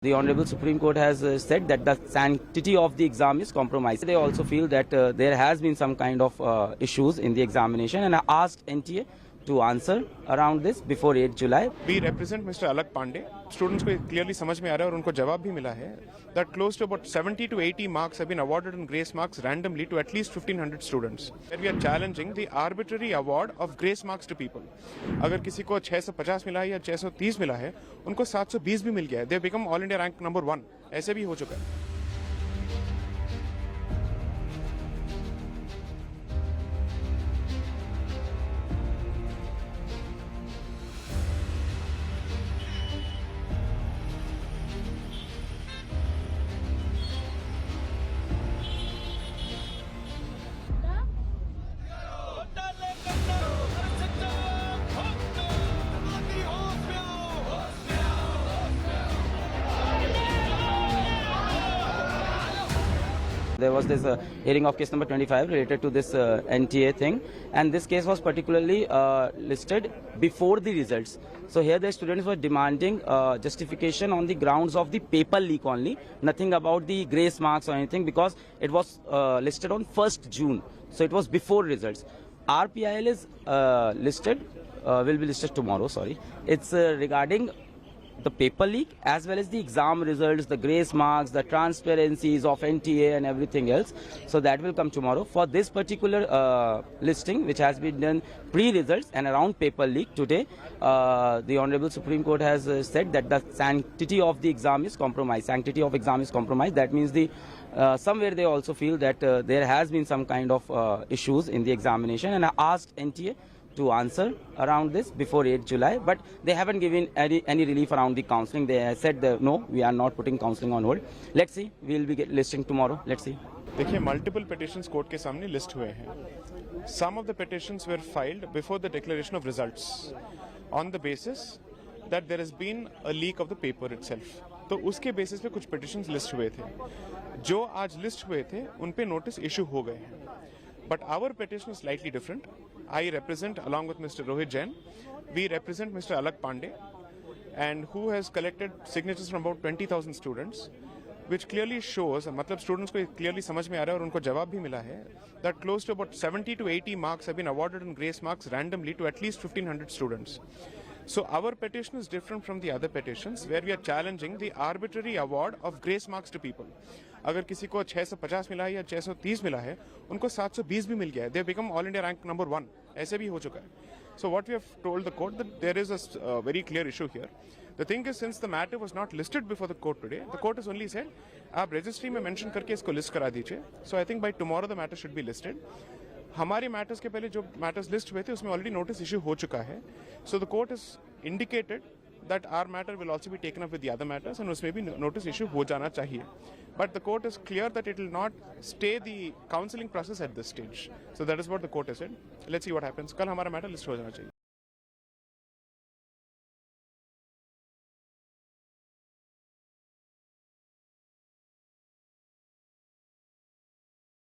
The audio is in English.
The Honorable Supreme Court has said that the sanctity of the exam is compromised. They also feel that there has been some kind of issues in the examination, and I asked NTA to answer around this before 8 July. We represent Mr. Alak Pandey. Students को clearly समझ में आ रहा है और उनको जवाब भी मिला है that close to about 70 to 80 marks have been awarded in grace marks randomly to at least 1500 students. We are challenging the arbitrary award of grace marks to people. अगर किसी को 650 मिला है या 630 मिला है, उनको 720 भी मिल गया है. They become all India rank number 1. ऐसे भी हो चुका है. There was this hearing of case number 25 related to this NTA thing, and this case was particularly listed before the results. So here the students were demanding justification on the grounds of the paper leak only, nothing about the grace marks or anything, because it was listed on 1st June. So it was before results. RPIL is will be listed tomorrow, sorry. It's regarding the paper leak as well as the exam results, the grace marks, the transparencies of NTA and everything else. So that will come tomorrow. For this particular listing, which has been done pre-results and around paper leak today, the Honorable Supreme Court has said that the sanctity of the exam is compromised. Sanctity of exam is compromised. That means the somewhere they also feel that there has been some kind of issues in the examination, and I asked NTA to answer around this before 8 July, but they haven't given any relief around the counselling. They said that, no, we are not putting counselling on hold. Let's see, we'll be listing tomorrow. Let's see. देखिए, multiple petitions court के सामने list हुए हैं. Some of the petitions were filed before the declaration of results on the basis that there has been a leak of the paper itself. तो उसके basis पे कुछ petitions list हुए थे. जो आज list हुए थे, उन पे notice issue हो गए हैं. But our petition is slightly different. I represent, along with Mr. Rohit Jain, we represent Mr. Alak Pandey, and who has collected signatures from about 20,000 students, which clearly shows, मतलब students को clearly समझ में आ रहा है और उनको जवाब भी मिला है, that close to about 70 to 80 marks have been awarded in grace marks randomly to at least 1500 students. So our petition is different from the other petitions, where we are challenging the arbitrary award of grace marks to people. अगर किसी को 650 मिला है या 630 मिला है, उनको 720 भी मिल गया है. They become all India rank number 1. ऐसे भी हो चुका है. So what we have told the court that there is a very clear issue here. The thing is, since the matter was not listed before the court today, the court has only said, आप registry में mention करके इसको list करा दीजिए. So I think by tomorrow the matter should be listed. हमारे matters के पहले जो matters list हुए थे, उसमें already notice issue हो चुका है. So the court has indicated that our matter will also be taken up with the other matters, and उसमें भी notice issue हो जाना चाहिए. But the court is clear that it will not stay the counselling process at this stage. So that is what the court has said. Let's see what happens. कल हमारा matter list हो जाना चाहिए.